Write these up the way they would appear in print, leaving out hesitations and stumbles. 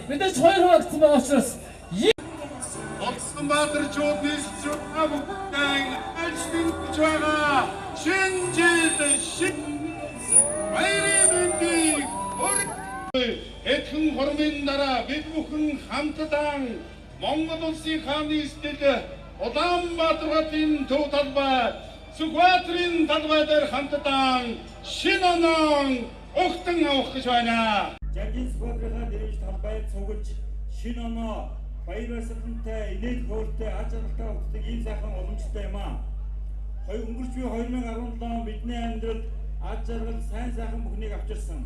Мэдээж хоёр хуваагдсан байгаа учраас Батар чууд нийслж авахтай ажлын гэж байгаа шинжил шин баярын эдхэн хормын дараа бид бүхэн хамтдаа Монгол улсын хааны эсдэг Улаанбаатар хотын төв талбай Сүхбаатарын талбай дээр хамтдаа шинэ оноо огтон авах гэж байна. Жагин Сүхбаатарын дэрэж талбай цуглаж шинэ оноо баяр баясгалантай инээд хөөртэй аз жаргалтай өгдөг ийм сайхан уламжлалтай юм аа. Өнгөрч буй 2017 он бидний амьдралд аз жаргал сайн сайхан бүхнийг авчирсан.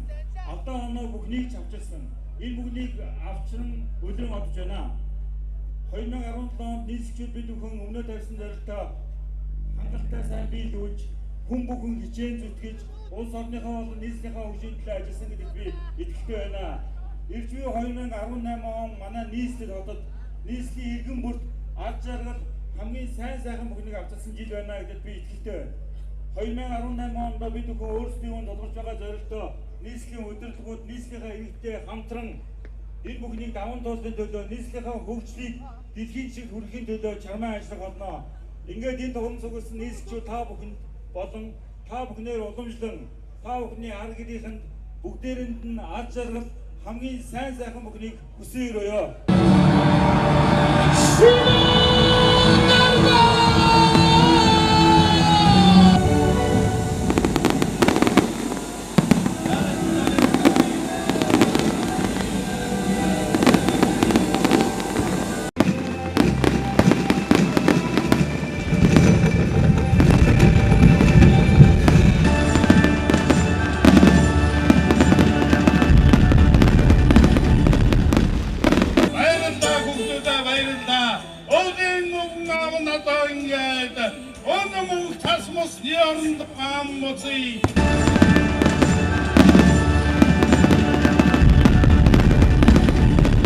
Одоо оноо бүхнийг ч авчирсан. Энэ бүхнийг авчран өдрөн одож байна. 2017 онд нийслэгчид бид бүхэн өмнө тавьсан зорилтоо хангалттай сайн биелүүлж хүн бүхэн хичээн зүтгэж улс орныхоо болон нийслэлийн хөгжлийн төлөө ажилласан гэдэгт би итгэлтэй байна. Ирж буй 2018 он манай нийслэл хотод нийслэлийн иргэн бүрт аз жаргал хамгийн сайн сайхан бүхнийг авчирсан жил байна гэдэгт би итгэлтэй байна. 2018 онд бид бүхэн өөрсдийн тодорхойлж байгаа зорилтоо нийслэлийн удирдлагууд нийслэлийн иргэдтэй хамтран энэ бүхнийг даван туулахын төлөө нийслэлийн хөгжлийг дэлхийн шиг хүрэхийн төлөө чармай ажиллах болно. Ингээд энэ дугуйн цугласан нийслэгчид та бүхэнд болон та бүхнээр уламжлан та бүхний арга гэрийнхэнд бүгдээрэнд нь аз жаргал хамгийн сайн сайхан бүхнийг хүсье өрөөё.